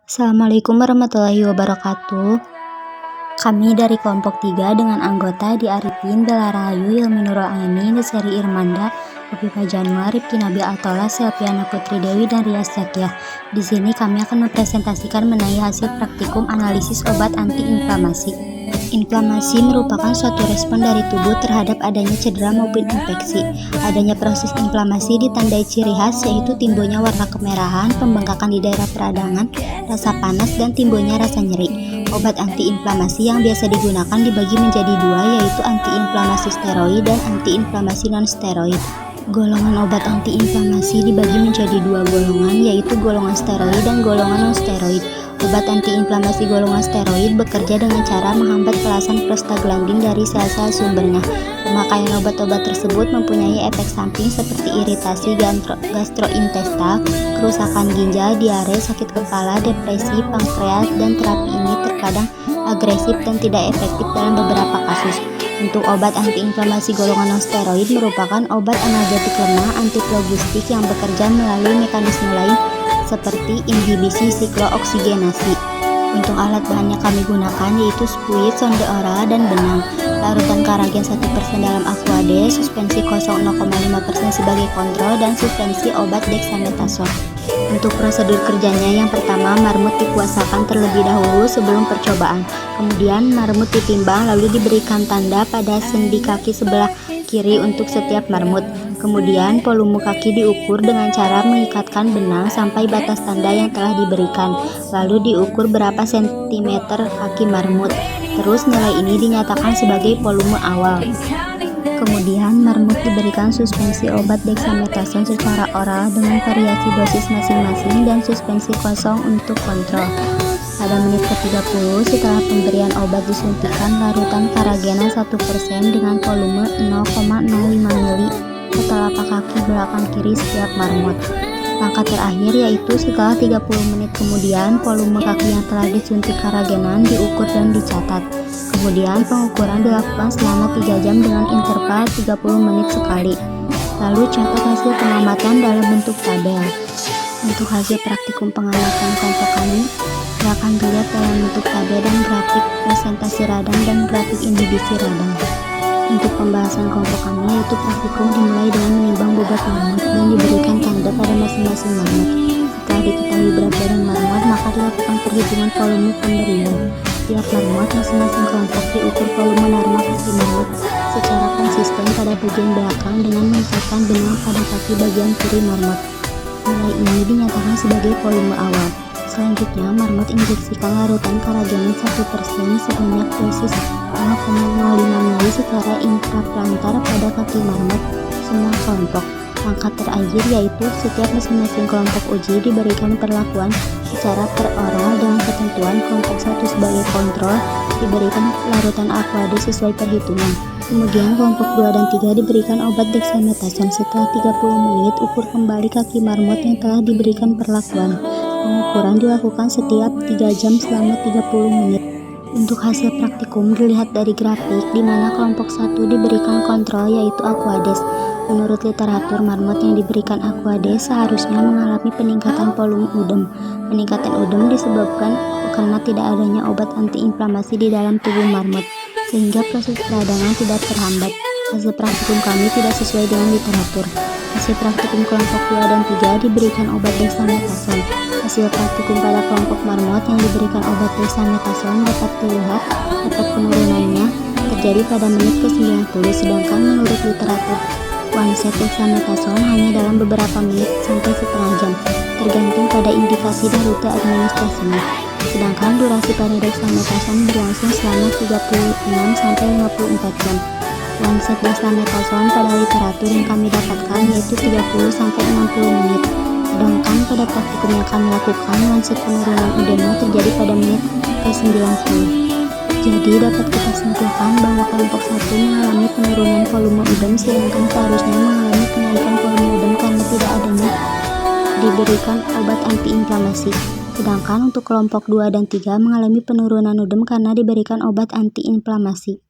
Assalamualaikum warahmatullahi wabarakatuh. Kami dari kelompok 3 dengan anggota Di Arifin, Bella Rahayu, Hilmi Nurul Aini, Desari Irmanda, Hovifa Januar, Rifki Nabil Atola, Selviana Putri Dewi, dan Rias Zakiah. Di sini kami akan mempresentasikan mengenai hasil praktikum analisis obat antiinflamasi. Inflamasi merupakan suatu respon dari tubuh terhadap adanya cedera maupun infeksi. Adanya proses inflamasi ditandai ciri khas yaitu timbulnya warna kemerahan, pembengkakan di daerah peradangan, rasa panas, dan timbulnya rasa nyeri. Obat antiinflamasi yang biasa digunakan dibagi menjadi dua, yaitu antiinflamasi steroid dan antiinflamasi non-steroid. Golongan obat antiinflamasi dibagi menjadi dua golongan, yaitu golongan steroid dan golongan non-steroid. Obat antiinflamasi golongan steroid bekerja dengan cara menghambat kelasan prostaglandin dari sel-sel sumbernya. Pemakaian obat-obat tersebut mempunyai efek samping seperti iritasi gastrointestal, kerusakan ginjal, diare, sakit kepala, depresi, pankreas, dan terapi ini terkadang agresif dan tidak efektif dalam beberapa kasus. Untuk obat antiinflamasi golongan non-steroid merupakan obat analgetik lemah antiprogestik yang bekerja melalui mekanisme lain seperti inhibisi siklooksigenasi. Untuk alat bahan yang kami gunakan yaitu spuit, sonde oral, dan benang. Larutan karagen 1% dalam Aquades, suspensi 0,5% sebagai kontrol, dan suspensi obat dexamethasone. Untuk prosedur kerjanya, yang pertama marmut dipuasakan terlebih dahulu sebelum percobaan. Kemudian marmut ditimbang lalu diberikan tanda pada sendi kaki sebelah kiri untuk setiap marmut. Kemudian volume kaki diukur dengan cara mengikatkan benang sampai batas tanda yang telah diberikan. Lalu diukur berapa sentimeter kaki marmut. Terus nilai ini dinyatakan sebagai volume awal. Kemudian marmut diberikan suspensi obat dexamethasone secara oral dengan variasi dosis masing-masing dan suspensi kosong untuk kontrol. Pada menit ke-30 setelah pemberian obat disuntikan larutan karagena 1% dengan volume 0,05 ml ke telapak kaki belakang kiri setiap marmut. Langkah terakhir yaitu setelah 30 menit kemudian volume kaki yang telah disuntik karagenan diukur dan dicatat. Kemudian pengukuran dilakukan selama 3 jam dengan interval 30 menit sekali. Lalu catat hasil pengamatan dalam bentuk tabel. Untuk hasil praktikum pengamatan kelompok kami akan dilihat dalam bentuk tabel dan grafik presentasi radang dan grafik inhibisi radang. Untuk pembahasan kelompok kami yaitu praktikum dimulai dengan menimbang bobot marmut dan diberikan tanda pada masing-masing marmut. Setelah diketahui berat badan marmut, maka dilakukan perhitungan volume pemberian. Tiap marmut masing-masing kelompok diukur volume normal kaki marmut secara konsisten pada bagian belakang dengan menempatkan benang pada kaki bagian kiri marmut. Nilai ini dinyatakan sebagai volume awal. Selanjutnya, marmut injeksikan larutan karagenin 1% sebanyak dosis 0,05 ml secara intraplantar pada kaki marmut semua kelompok. Langkah terakhir yaitu setiap masing-masing kelompok uji diberikan perlakuan secara peroral dengan ketentuan kelompok 1 sebagai kontrol diberikan larutan Aquades sesuai perhitungan. Kemudian kelompok 2 dan 3 diberikan obat dexamethasone. Setelah 30 menit ukur kembali kaki marmut yang telah diberikan perlakuan. Pengukuran dilakukan setiap 3 jam selama 30 menit. Untuk hasil praktikum dilihat dari grafik di mana kelompok 1 diberikan kontrol yaitu Aquades. Menurut literatur, marmut yang diberikan Aquades seharusnya mengalami peningkatan volume udem. Peningkatan udem disebabkan karena tidak adanya obat antiinflamasi di dalam tubuh marmut, sehingga proses peradangan tidak terhambat. Hasil praktikum kami tidak sesuai dengan literatur. Hasil praktikum kelompok 2 dan 3 diberikan obat dexamethasone. Hasil praktikum pada kelompok marmot yang diberikan obat dexamethasone dapat dilihat efek penurunannya terjadi pada menit ke-90, sedangkan menurut literatur onset dexamethasone hanya dalam beberapa menit sampai setengah jam, tergantung pada indikasi dan rute administrasinya. Sedangkan durasi pada dexamethasone berlangsung selama 36 sampai 54 jam. Onset dexamethasone pada literatur yang kami dapatkan yaitu 30 sampai 60 menit. Sedangkan pada praktikum yang kami lakukan, onset penurunan edema terjadi pada menit ke-90. Jadi dapat kita simpulkan bahwa kelompok 1 mengalami penurunan volume udem, sedangkan seharusnya mengalami kenaikan volume udem karena tidak adanya diberikan obat antiinflamasi. Sedangkan untuk kelompok 2 dan 3 mengalami penurunan udem karena diberikan obat antiinflamasi.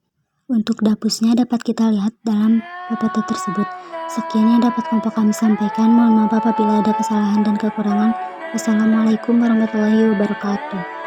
Untuk dapusnya dapat kita lihat dalam PPT tersebut. Sekian yang dapat kelompok kami sampaikan. Mohon maaf apabila ada kesalahan dan kekurangan. Wassalamualaikum warahmatullahi wabarakatuh.